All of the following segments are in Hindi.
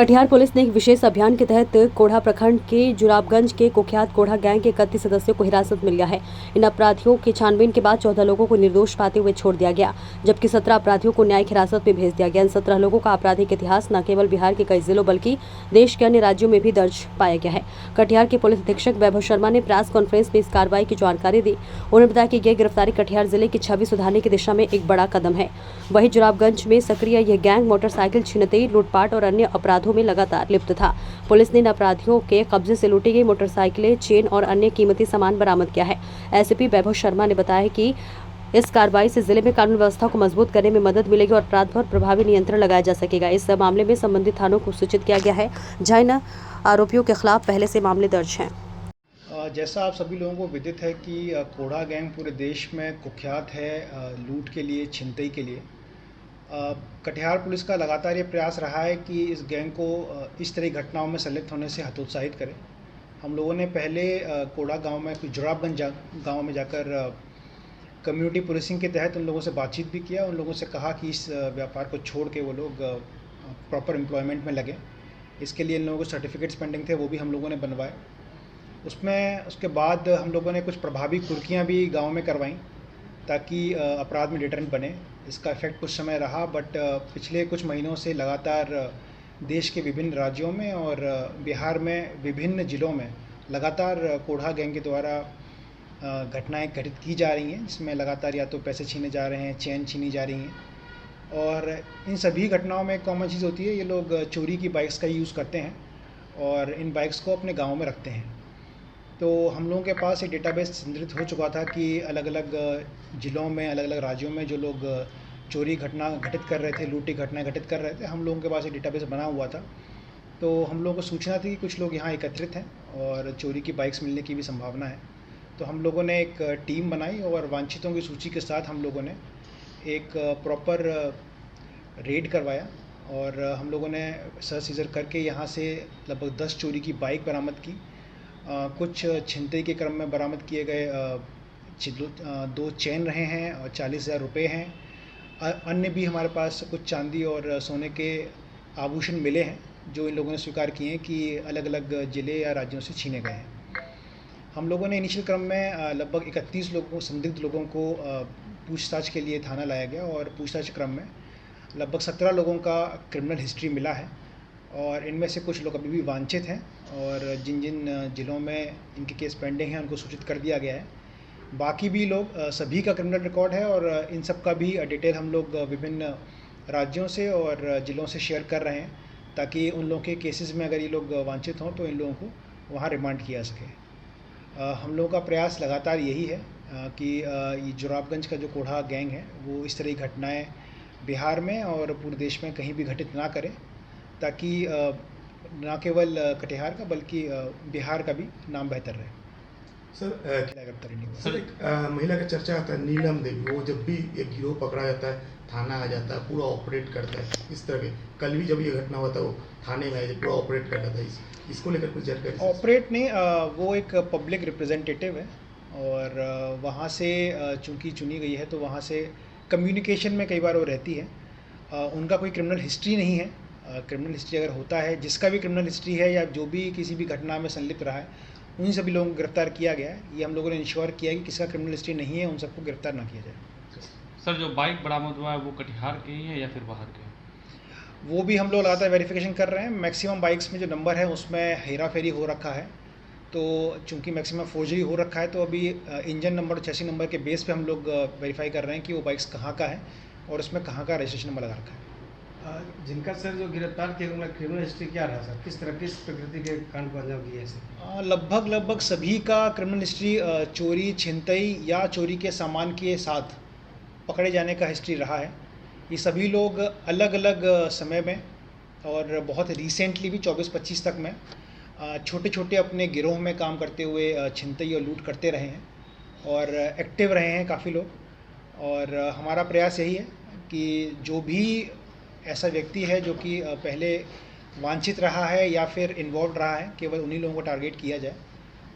कटिहार पुलिस ने एक विशेष अभियान के तहत कोढ़ा प्रखंड के जुराबगंज के कुख्यात कोढ़ा गैंग के 31 सदस्यों को हिरासत में लिया है। इन अपराधियों की छानबीन के बाद 14 लोगों को निर्दोष पाते हुए छोड़ दिया गया, जबकि 17 अपराधियों को न्यायिक हिरासत में भेज दिया गया। इन 17 लोगों का आपराधिक इतिहास न केवल बिहार के कई जिलों बल्कि देश के अन्य राज्यों में भी दर्ज पाया गया है। कटिहार के पुलिस अधीक्षक वैभव शर्मा ने प्रेस कॉन्फ्रेंस में इस कार्रवाई की जानकारी दी। उन्होंने बताया कि यह गिरफ्तारी कटिहार जिले की छवि सुधारने की दिशा में एक बड़ा कदम है। वहीं जुराबगंज में सक्रिय यह गैंग मोटरसाइकिल छिनतई, लूटपाट और अन्य अपराधों में लगातार लिप्त था। पुलिस ने इन अपराधियों के कब्जे से लूटी गई मोटरसाइकिलें, चेन और अन्य कीमती सामान बरामद किया है। एसपी वैभव शर्मा ने बताया कि इस कार्रवाई से जिले में कानून व्यवस्था को मजबूत करने में मदद मिलेगी और अपराध पर प्रभावी नियंत्रण लगाया जा सकेगा। इस मामले में संबंधित थानों को सूचित किया गया है, जहां इन आरोपियों के खिलाफ पहले से मामले दर्ज हैं। जैसा आप सभी लोगों को विदित है कि कोढ़ा गैंग पूरे देश में कुख्यात है लूट के लिए, छिनतई के लिए। कटिहार पुलिस का लगातार ये प्रयास रहा है कि इस गैंग को इस तरह की घटनाओं में संलिप्त होने से हतोत्साहित करें। हम लोगों ने पहले कोढ़ा गांव में, जुराबगंज गांव में जाकर कम्युनिटी पुलिसिंग के तहत उन लोगों से बातचीत भी किया। उन लोगों से कहा कि इस व्यापार को छोड़ के वो लोग प्रॉपर एम्प्लॉयमेंट में लगें। इसके लिए इन लोगों को सर्टिफिकेट्स पेंडिंग थे, वो भी हम लोगों ने बनवाए। उसके बाद हम लोगों ने कुछ प्रभावी कुर्कियाँ भी गांव में करवाईं ताकि अपराध में डिटरेंट बने। इसका इफेक्ट कुछ समय रहा, बट पिछले कुछ महीनों से लगातार देश के विभिन्न राज्यों में और बिहार में विभिन्न जिलों में लगातार कोढ़ा गैंग के द्वारा घटनाएं घटित की जा रही हैं, जिसमें लगातार या तो पैसे छीने जा रहे हैं, चेन छीनी जा रही हैं। और इन सभी घटनाओं में एक कॉमन चीज़ होती है, ये लोग चोरी की बाइक्स का यूज़ करते हैं और इन बाइक्स को अपने गाँव में रखते हैं। तो हम लोगों के पास एक डेटाबेस संग्रहित हो चुका था कि अलग अलग ज़िलों में, अलग अलग राज्यों में जो लोग चोरी घटना घटित कर रहे थे, लूटी घटना घटित कर रहे थे, हम लोगों के पास एक डेटाबेस बना हुआ था। तो हम लोगों को सूचना थी कि कुछ लोग यहाँ एकत्रित हैं और चोरी की बाइक्स मिलने की भी संभावना है। तो हम लोगों ने एक टीम बनाई और वांछितों की सूची के साथ हम लोगों ने एक प्रॉपर रेड करवाया और हम लोगों ने सर्च सीजर करके यहाँ से लगभग 10 चोरी की बाइक बरामद की। कुछ छिनतई के क्रम में बरामद किए गए 2 चेन रहे हैं और 40,000 रुपये हैं। अन्य भी हमारे पास कुछ चांदी और सोने के आभूषण मिले हैं, जो इन लोगों ने स्वीकार किए हैं कि अलग अलग ज़िले या राज्यों से छीने गए हैं। हम लोगों ने इनिशियल क्रम में लगभग 31 लोगों, संदिग्ध लोगों को पूछताछ के लिए थाना लाया गया और पूछताछ क्रम में लगभग 17 लोगों का क्रिमिनल हिस्ट्री मिला है और इनमें से कुछ लोग अभी भी वांछित हैं और जिन जिन ज़िलों में इनके केस पेंडिंग हैं उनको सूचित कर दिया गया है। बाकी भी लोग, सभी का क्रिमिनल रिकॉर्ड है और इन सब का भी डिटेल हम लोग विभिन्न राज्यों से और ज़िलों से शेयर कर रहे हैं ताकि उन लोगों के केसेस में अगर ये लोग वांछित हों तो इन लोगों को वहाँ रिमांड किया सके। हम लोगों का प्रयास लगातार यही है कि ये जुराबगंज का जो कोढ़ा गैंग है वो इस तरह की घटनाएँ बिहार में और पूरे देश में कहीं भी घटित ना करे, ताकि न केवल कटिहार का बल्कि बिहार का भी नाम बेहतर रहे। सर एक महिला का चर्चा आता है, नीलम देवी। वो जब भी एक गिरोह पकड़ा जाता है, थाना आ जाता है, पूरा ऑपरेट करता है इस तरह के। कल भी जब ये घटना हुआ था वो थाने में आए, पूरा ऑपरेट करता था। इसको लेकर कुछ जानकारी? ऑपरेट नहीं, वो एक पब्लिक रिप्रेजेंटेटिव है और वहाँ से चूँकि चुनी गई है तो वहाँ से कम्युनिकेशन में कई बार वो रहती है। उनका कोई क्रिमिनल हिस्ट्री नहीं है। क्रिमिनल हिस्ट्री अगर होता है, जिसका भी क्रिमिनल हिस्ट्री है या जो भी किसी भी घटना में संलिप्त रहा है, उन सभी लोगों को गिरफ्तार किया गया है। ये हम लोगों ने इंश्योर किया है कि किसका क्रिमिनल हिस्ट्री नहीं है, उन सबको गिरफ्तार ना किया जाए। सर जो बाइक बरामद हुआ है वो कटिहार के ही है या फिर बाहर के? वो भी हम लोग लगातार वेरिफिकेशन कर रहे हैं। मैक्सिमम बाइक्स में जो नंबर है उसमें हेरा फेरी हो रखा है, तो चूँकि मैक्सिमम फोर्जरी हो रखा है तो अभी इंजन नंबर और चैसी नंबर के बेस पे हम लोग वेरीफाई कर रहे हैं कि वो बाइक्स कहाँ का है और उसमें कहाँ का रजिस्ट्रेशन नंबर लगा रखा है। जिनका सर जो गिरफ्तार किया उनका क्रिमिनल हिस्ट्री क्या रहा सर? किस तरह, किस प्रकृति के कांड को अंजाम दिए सर? लगभग सभी का क्रिमिनल हिस्ट्री चोरी, छिनतई या चोरी के सामान के साथ पकड़े जाने का हिस्ट्री रहा है। ये सभी लोग अलग अलग समय में और बहुत रिसेंटली भी 24-25 तक में छोटे छोटे अपने गिरोह में काम करते हुए छिनतई और लूट करते रहे हैं और एक्टिव रहे हैं काफ़ी लोग। और हमारा प्रयास यही है कि जो भी ऐसा व्यक्ति है जो कि पहले वांछित रहा है या फिर इन्वॉल्व रहा है, केवल उन्हीं लोगों को टारगेट किया जाए।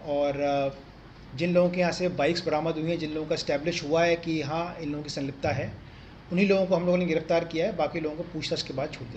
और जिन लोगों के यहाँ से बाइक्स बरामद हुई हैं, जिन लोगों का इस्टेब्लिश हुआ है कि हाँ इन लोगों की संलिप्तता है, उन्हीं लोगों को हम लोगों ने गिरफ्तार किया है। बाकी लोगों को पूछताछ के बाद छूट जाए।